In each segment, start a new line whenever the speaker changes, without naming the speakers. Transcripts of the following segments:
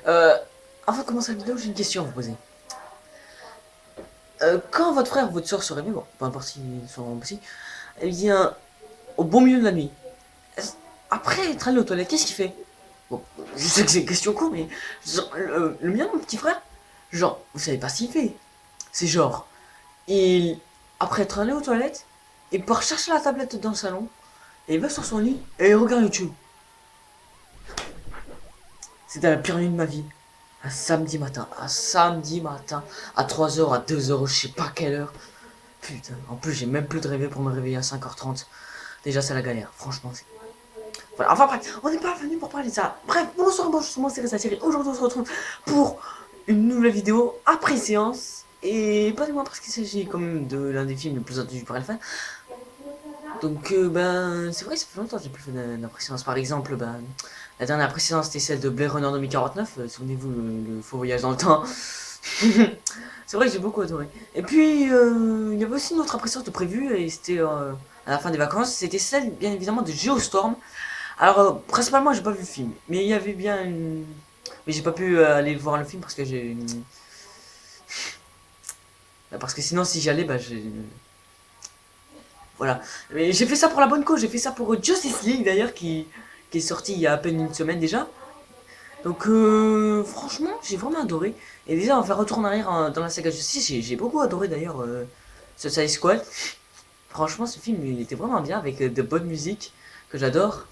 Avant de commencer la vidéo, j'ai une question à vous poser. Quand votre frère ou votre soeur se réveille, bon, peu importe s'ils sont petits, eh bien, au bon milieu de la nuit, après être allé aux toilettes, qu'est-ce qu'il fait? Bon, je sais que c'est une question con, mais genre, le mien, mon petit frère, genre, vous savez pas ce qu'il fait. C'est genre, il, après être allé aux toilettes, il part chercher la tablette dans le salon, et il va sur son lit, et il regarde YouTube. C'était la pire nuit de ma vie. Un samedi matin, à 3 heures, à 2 heures, je sais pas quelle heure. Putain, en plus j'ai même plus de réveil pour me réveiller à 5h30. Déjà c'est la galère, franchement. Voilà, enfin bref, on n'est pas venu pour parler de ça. Bref, bonsoir, bonjour, c'est la série. Aujourd'hui on se retrouve pour une nouvelle vidéo après séance. Et pas de moi parce qu'il s'agit quand même de l'un des films les plus attendus par les fans. Donc ben c'est vrai que ça fait longtemps que j'ai plus fait d'après-séance. Par exemple, ben la dernière après-séance c'était celle de Blade Runner 2049. Souvenez-vous le faux voyage dans le temps. C'est vrai que j'ai beaucoup adoré. Et puis, il y avait aussi une autre appréciation de prévue, et c'était à la fin des vacances. C'était celle, bien évidemment, de Geostorm. Alors, principalement, j'ai pas vu le film. Mais il y avait bien une. Mais j'ai pas pu aller voir le film parce que j'ai. Parce que sinon, si j'y allais, bah, j'ai. Voilà. Mais j'ai fait ça pour la bonne cause. J'ai fait ça pour Justice League, d'ailleurs, qui est sorti il y a à peine une semaine déjà. Donc, franchement, j'ai vraiment adoré. Et déjà, on va faire retour en arrière dans la saga Justice. J'ai beaucoup adoré d'ailleurs Suicide Squad. Franchement, ce film il était vraiment bien avec de bonnes musiques que j'adore.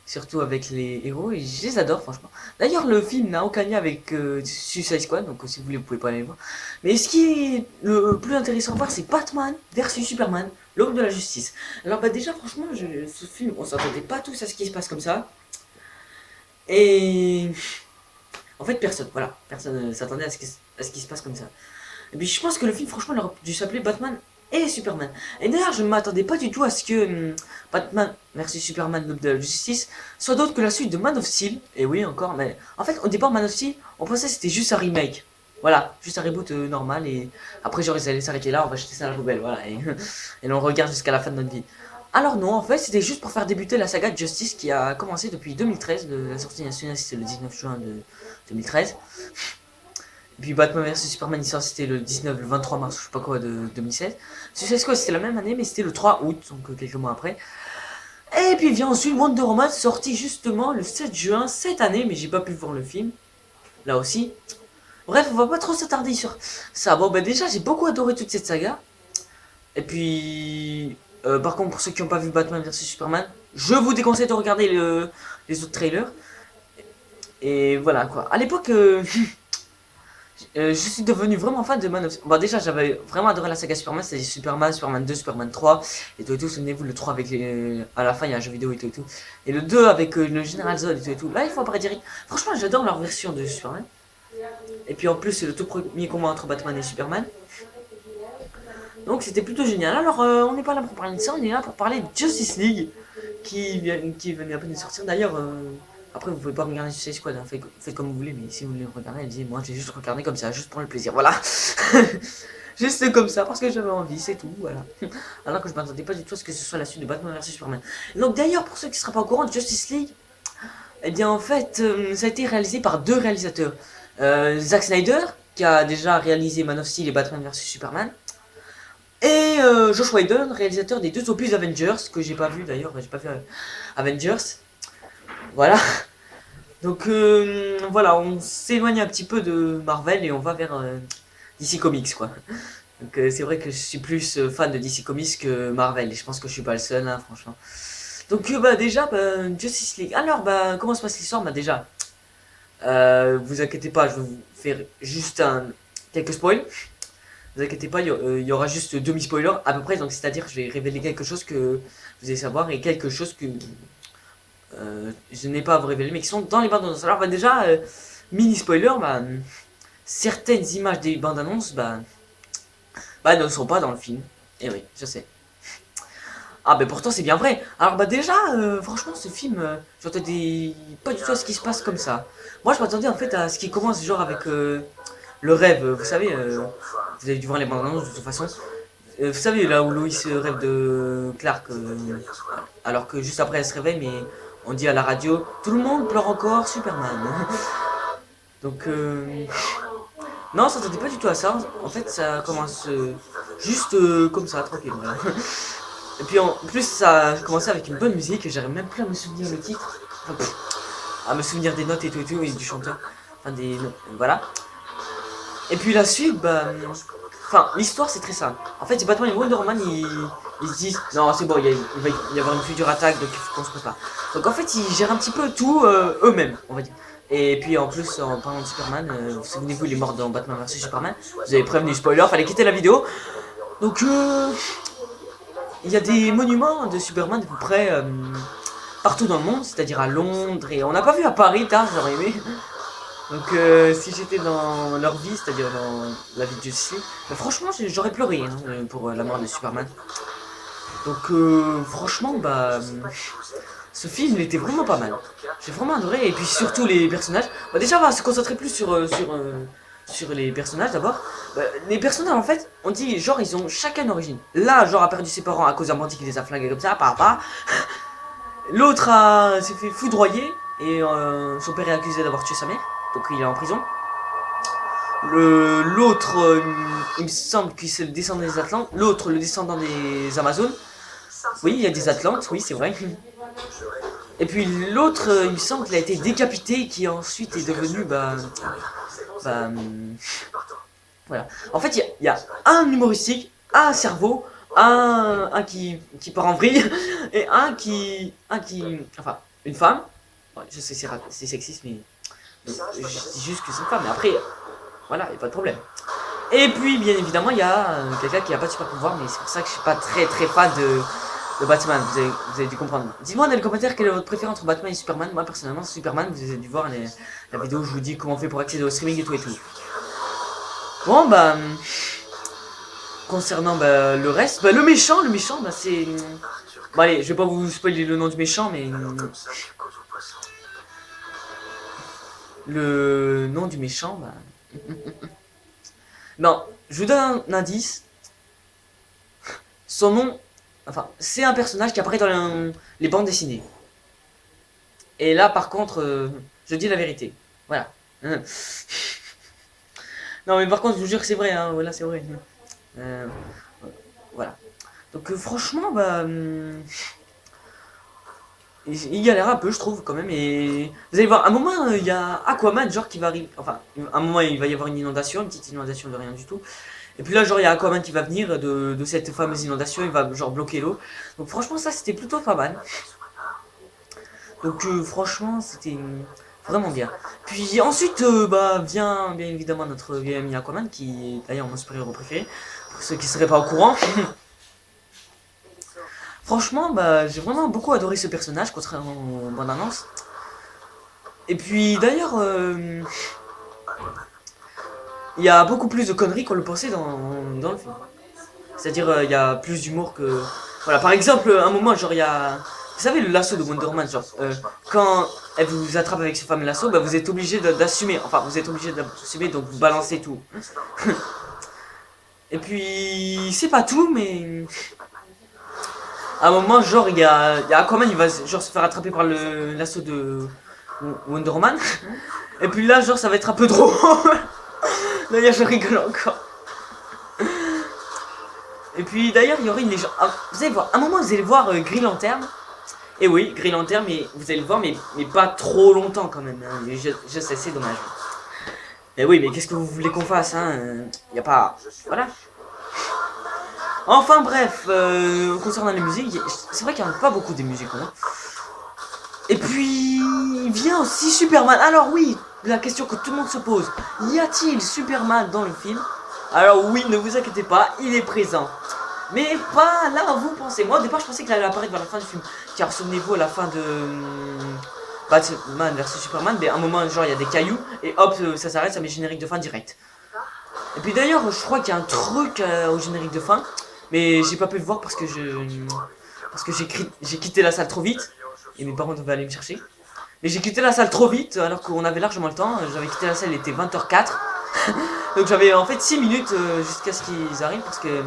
Surtout avec les héros, et je les adore franchement. D'ailleurs, le film n'a aucun lien avec Suicide Squad, donc si vous voulez, vous pouvez pas aller le voir. Mais ce qui est le plus intéressant à voir, c'est Batman versus Superman, l'aube de la justice. Alors, bah, déjà, franchement, ce film, on s'attendait pas tous à ce qui se passe comme ça. Et en fait, personne, voilà, personne ne s'attendait à ce qui se passe comme ça. Et puis je pense que le film, franchement, il aurait dû s'appeler Batman et Superman. Et d'ailleurs, je ne m'attendais pas du tout à ce que Batman versus Superman, l'aube de la justice, soit d'autre que la suite de Man of Steel. Et oui, encore, mais en fait, au départ, Man of Steel, on pensait que c'était juste un remake. Voilà, juste un reboot normal, et après, genre, ils allaient s'arrêter là, on va jeter ça à la poubelle, voilà, et on regarde jusqu'à la fin de notre vie. Alors non, en fait, c'était juste pour faire débuter la saga de Justice qui a commencé depuis 2013. La sortie nationale, c'était le 19 juin de 2013. Et puis Batman vs Superman, c'était le 19, le 23 mars, je sais pas quoi, de 2016. Suicide Squad, c'était la même année, mais c'était le 3 août, donc quelques mois après. Et puis vient ensuite Wonder Woman, sorti justement le 7 juin cette année, mais j'ai pas pu voir le film, là aussi. Bref, on va pas trop s'attarder sur ça. Bon, bah déjà, j'ai beaucoup adoré toute cette saga. Et puis, par contre, pour ceux qui n'ont pas vu Batman vs Superman, je vous déconseille de regarder les autres trailers. Et voilà quoi. À l'époque, je suis devenu vraiment fan de Man of Steel. Bon, déjà, j'avais vraiment adoré la saga Superman, c'est Superman, Superman 2, Superman 3, et tout et tout. Souvenez-vous, le 3 avec les. À la fin, il y a un jeu vidéo et tout et tout. Et le 2 avec le Général Zod et tout et tout. Là, il faut apparaître direct. Franchement, j'adore leur version de Superman. Et puis en plus, c'est le tout premier combat entre Batman et Superman. Donc, c'était plutôt génial. Alors, on n'est pas là pour parler de ça, on est là pour parler de Justice League, qui venait à peine de sortir. D'ailleurs, après, vous pouvez pas regarder Suicide Squad, hein. Faites comme vous voulez, mais si vous voulez regarder, allez-y. Moi, j'ai juste regardé comme ça, juste pour le plaisir. Voilà. Juste comme ça, parce que j'avais envie, c'est tout. Voilà. Alors que je m'attendais pas du tout à ce que ce soit la suite de Batman vs Superman. Donc, d'ailleurs, pour ceux qui ne seraient pas au courant, Justice League, eh bien, en fait, ça a été réalisé par deux réalisateurs. Zack Snyder, qui a déjà réalisé Man of Steel et Batman vs Superman. Et Josh Whedon, réalisateur des deux opus Avengers, que j'ai pas vu d'ailleurs, j'ai pas fait Avengers. Voilà. Donc voilà, on s'éloigne un petit peu de Marvel et on va vers DC Comics quoi. Donc c'est vrai que je suis plus fan de DC Comics que Marvel et je pense que je suis pas le seul hein, franchement. Donc bah déjà Justice League. Alors bah comment se passe l'histoire? Bah déjà vous inquiétez pas, je vais vous faire juste quelques spoils. Vous inquiétez pas, il y aura juste demi-spoiler à peu près, donc c'est-à-dire que je vais révéler quelque chose que vous allez savoir et quelque chose que je n'ai pas à vous révéler, mais qui sont dans les bandes annonces. Alors, bah, déjà, mini-spoiler, bah, certaines images des bandes annonces ne sont pas dans le film. Et oui, je sais. Ah, mais pourtant, c'est bien vrai. Alors, bah, déjà, franchement, ce film, je m'attendais pas du tout à ce qui se passe comme ça. Moi, je m'attendais en fait à ce qui commence, genre avec le rêve, vous savez, vous avez dû voir les bandes annonces de toute façon. Vous savez, là où Loïs rêve de Clark, alors que juste après elle se réveille, mais on dit à la radio, tout le monde pleure encore Superman. Donc, non, on s'attendait pas du tout à ça. En fait, ça commence juste comme ça, tranquille. Voilà. Et puis en plus, ça a commencé avec une bonne musique. J'arrive même plus à me souvenir le titre. Enfin, à me souvenir des notes et tout, et du chanteur. Enfin, voilà. Et puis la suite, bah. Enfin, l'histoire c'est très simple. En fait, c'est Batman et Wonder Woman, ils se disent non, c'est bon, il va y avoir une future attaque, donc il faut qu'on se prépare. Donc en fait, ils gèrent un petit peu tout eux-mêmes, on va dire. Et puis en plus, en parlant de Superman, vous souvenez-vous, il est mort dans Batman vs Superman. Vous avez prévenu, spoiler, fallait quitter la vidéo. Donc, il y a des monuments de Superman à peu près partout dans le monde, c'est-à-dire à Londres, et on n'a pas vu à Paris, j'aurais aimé. Donc si j'étais dans leur vie, c'est-à-dire dans la vie de Justice, franchement j'aurais pleuré hein, pour la mort de Superman. Donc franchement bah ce film il était vraiment pas mal. J'ai vraiment adoré et puis surtout les personnages. Bah, déjà on va se concentrer plus sur les personnages d'abord. Les personnages en fait on dit genre ils ont chacun une origine. Là genre a perdu ses parents à cause d'un bandit qui les a flingués comme ça, papa. L'autre s'est fait foudroyer et son père est accusé d'avoir tué sa mère. Donc il est en prison. L'autre, il me semble que c'est le descendant des Atlantes. L'autre, le descendant des Amazones. Oui, il y a des Atlantes, oui, c'est vrai. Et puis l'autre, il me semble qu'il a été décapité, qui ensuite est devenu, voilà. En fait, il y a un humoristique, un cerveau, un qui part en vrille, et enfin, une femme. Ouais, je sais, c'est sexiste, mais je dis juste que c'est une femme, mais après, voilà, il n'y a pas de problème. Et puis, bien évidemment, il y a quelqu'un qui n'a pas de super pouvoir, mais c'est pour ça que je suis pas très fan de Batman, vous avez dû comprendre. Dites-moi dans les commentaires quel est votre préférence entre Batman et Superman. Moi, personnellement, c'est Superman, vous avez dû voir la vidéo où je vous dis comment on fait pour accéder au streaming et tout et tout. Bon, bah, concernant le reste, le méchant, c'est... Bon, allez, je vais pas vous spoiler le nom du méchant, mais... Le nom du méchant, non, je vous donne un indice. Son nom, enfin, c'est un personnage qui apparaît dans les bandes dessinées. Et là, par contre, je dis la vérité. Voilà. Non, mais par contre, je vous jure que c'est vrai, hein, voilà, c'est vrai. Voilà. Donc, franchement, il galère un peu, je trouve, quand même. Et vous allez voir, à un moment, il y a Aquaman, genre, qui va arriver. Enfin, à un moment, il va y avoir une inondation, une petite inondation de rien du tout. Et puis là, genre, il y a Aquaman qui va venir de cette fameuse inondation, il va, genre, bloquer l'eau. Donc, franchement, ça, c'était plutôt pas mal. Donc, franchement, c'était vraiment bien. Puis ensuite, vient bien évidemment notre vieil ami Aquaman, qui est d'ailleurs mon super-héros préféré, pour ceux qui ne seraient pas au courant. Franchement, j'ai vraiment beaucoup adoré ce personnage, contrairement aux bandes annonces. Et puis d'ailleurs, il y a beaucoup plus de conneries qu'on le pensait dans le film. C'est-à-dire, il y a plus d'humour que... Voilà, par exemple, un moment, genre, il y a... Vous savez, le lasso de Wonder Woman, genre, quand elle vous attrape avec ce fameux lasso, vous êtes obligé d'assumer. Enfin, vous êtes obligé d'assumer, donc vous balancez tout. Et puis, c'est pas tout, mais... À un moment, genre, il y a Aquaman, il va genre se faire attraper par le lasso de Wonder Woman. Et puis là, genre, ça va être un peu drôle. D'ailleurs, je rigole encore. Et puis d'ailleurs, il y aurait une légende. Vous allez voir, à un moment, vous allez voir Green Lantern. Et oui, Green Lantern, mais vous allez le voir, mais pas trop longtemps quand même. Hein. Je sais, c'est dommage. Et oui, mais qu'est-ce que vous voulez qu'on fasse, hein? Y a pas... Voilà. Enfin bref, concernant les musiques, c'est vrai qu'il n'y en a pas beaucoup des musiques. Hein. Et puis, vient aussi Superman. Alors oui, la question que tout le monde se pose. Y a-t-il Superman dans le film? Alors oui, ne vous inquiétez pas, il est présent. Mais pas là où vous pensez. Moi au départ je pensais qu'il allait apparaître vers la fin du film. Car souvenez-vous à la fin de Batman vs Superman, mais à un moment genre il y a des cailloux et hop ça s'arrête, ça met générique de fin direct. Et puis d'ailleurs je crois qu'il y a un truc au générique de fin. Mais j'ai pas pu le voir parce que j'ai quitté la salle trop vite. Et mes parents devaient aller me chercher. Mais j'ai quitté la salle trop vite alors qu'on avait largement le temps. J'avais quitté la salle, il était 20h04. Donc j'avais en fait 6 minutes jusqu'à ce qu'ils arrivent parce que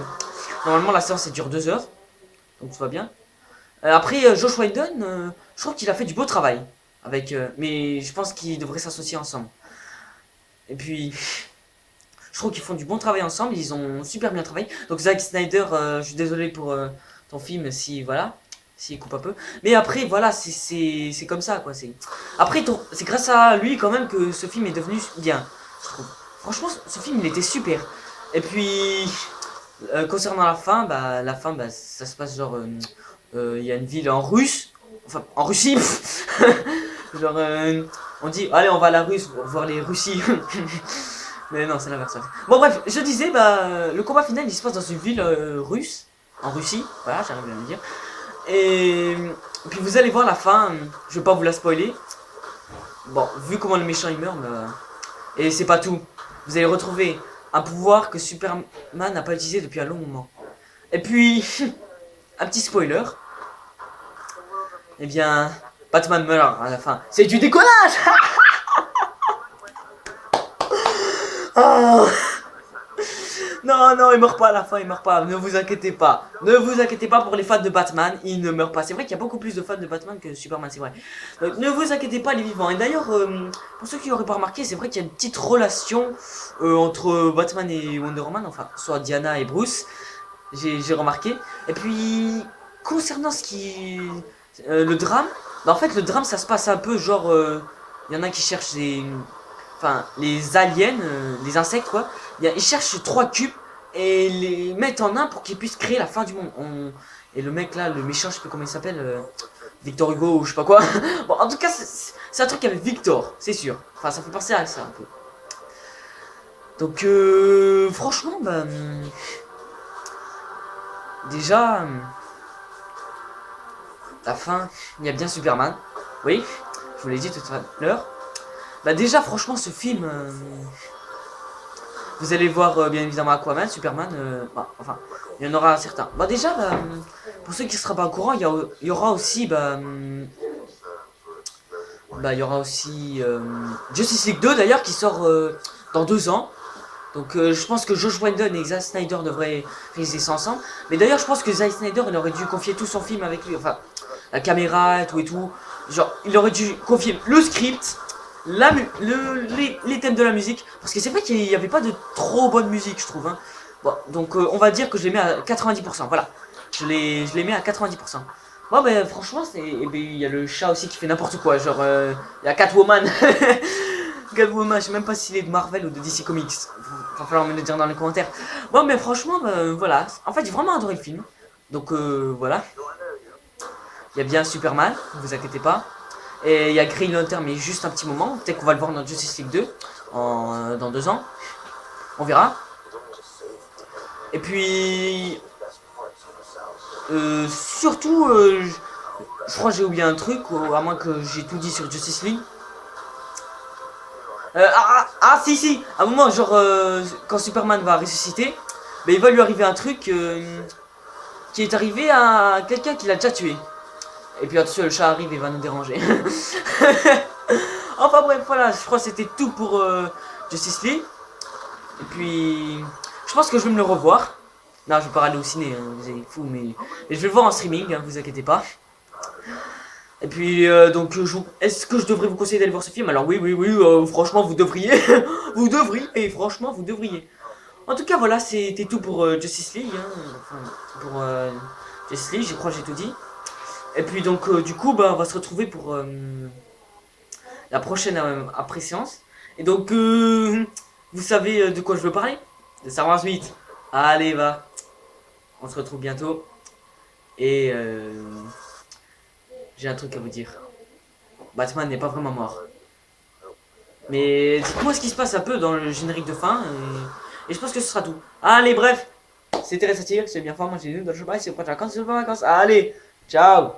normalement la séance elle dure 2 heures. Donc tout va bien. Après Josh Whedon, je trouve qu'il a fait du beau travail. Mais je pense qu'ils devraient s'associer ensemble. Et puis, je trouve qu'ils font du bon travail ensemble, ils ont super bien travaillé. Donc Zack Snyder, je suis désolé pour ton film si voilà, s'il coupe un peu. Mais après voilà, c'est comme ça quoi. Après c'est grâce à lui quand même que ce film est devenu bien, je trouve. Franchement, ce film il était super. Et puis concernant la fin bah ça se passe genre il y a une ville en russe, enfin en Russie. Genre on dit allez on va à la Russe pour voir les Russies. Mais non, c'est l'inverse. Bon bref, je disais, bah, le combat final il se passe dans une ville russe, en Russie, voilà, j'arrive à le dire. Et puis vous allez voir la fin, je vais pas vous la spoiler. Bon, vu comment le méchant il meurt, bah, et c'est pas tout. Vous allez retrouver un pouvoir que Superman n'a pas utilisé depuis un long moment. Et puis, un petit spoiler. Eh bien, Batman meurt à la fin. C'est du déconnage. Oh non, non, il meurt pas à la fin, il meurt pas. Ne vous inquiétez pas. Ne vous inquiétez pas pour les fans de Batman, il ne meurt pas. C'est vrai qu'il y a beaucoup plus de fans de Batman que Superman, c'est vrai. Donc ne vous inquiétez pas, il est vivant. Et d'ailleurs, pour ceux qui n'auraient pas remarqué, c'est vrai qu'il y a une petite relation entre Batman et Wonder Woman, enfin, soit Diana et Bruce. J'ai remarqué. Et puis, concernant ce qui... le drame, bah, en fait, le drame, ça se passe un peu genre... Il y en a qui cherchent des... Enfin, les aliens, les insectes quoi, ils cherchent 3 cubes et les mettent en un pour qu'ils puissent créer la fin du monde. Et le mec là, le méchant, je sais pas comment il s'appelle, Victor Hugo ou je sais pas quoi. Bon, en tout cas, c'est un truc avec Victor, c'est sûr. Enfin, ça fait penser à ça un peu. Donc, franchement, bah, déjà, la fin, il y a bien Superman. Oui, je vous l'ai dit tout à l'heure. Bah déjà franchement ce film, vous allez voir bien évidemment Aquaman, Superman, bah, enfin il y en aura certains. Bah déjà bah, pour ceux qui ne seront pas au courant, il y aura aussi il y aura aussi Justice League 2 d'ailleurs qui sort dans 2 ans. Donc je pense que Josh Whedon et Zack Snyder devraient réaliser ça ensemble. Mais d'ailleurs je pense que Zack Snyder il aurait dû confier tout son film avec lui, enfin la caméra et tout et tout. Genre il aurait dû confier le script. Les thèmes de la musique, parce que c'est vrai qu'il n'y avait pas de trop bonne musique je trouve hein. Bon, donc on va dire que je les mets à 90%, voilà, je les mets à 90%. Bon ben franchement il y a le chat aussi qui fait n'importe quoi, genre il y a Catwoman. Catwoman, je sais même pas s'il est de Marvel ou de DC Comics, va falloir me le dire dans les commentaires. Bon mais franchement voilà, en fait j'ai vraiment adoré le film, donc voilà. Il y a bien Superman, ne vous inquiétez pas. Et il y a Green Lantern, mais juste un petit moment. Peut-être qu'on va le voir dans Justice League 2 dans 2 ans. On verra. Et puis... surtout, je crois que j'ai oublié un truc, à moins que j'ai tout dit sur Justice League. Si, à un moment, genre, quand Superman va ressusciter, ben, il va lui arriver un truc qui est arrivé à quelqu'un qui l'a déjà tué. Et puis attention, le chat arrive et va nous déranger. Enfin bref, voilà, je crois que c'était tout pour Justice League. Et puis, je pense que je vais me le revoir. Non, je vais pas aller au ciné, hein, vous êtes fous, mais je vais le voir en streaming, hein, vous inquiétez pas. Et puis, donc, est-ce que je devrais vous conseiller d'aller voir ce film? Alors oui, franchement, vous devriez. Vous devriez, et franchement, vous devriez. En tout cas, voilà, c'était tout pour Justice League. Hein, enfin, pour Justice League, je crois que j'ai tout dit. Et puis donc du coup bah on va se retrouver pour la prochaine après-séance. Et donc vous savez de quoi je veux parler? De Star Wars 8. Allez va. On se retrouve bientôt. Et j'ai un truc à vous dire. Batman n'est pas vraiment mort. Mais dites-moi ce qui se passe un peu dans le générique de fin. Et je pense que ce sera tout. Allez bref. C'était Resatire, c'est bien fort, moi j'ai eu dans le chemin, c'est pas de vacances, c'est pas vacances. Allez, ciao.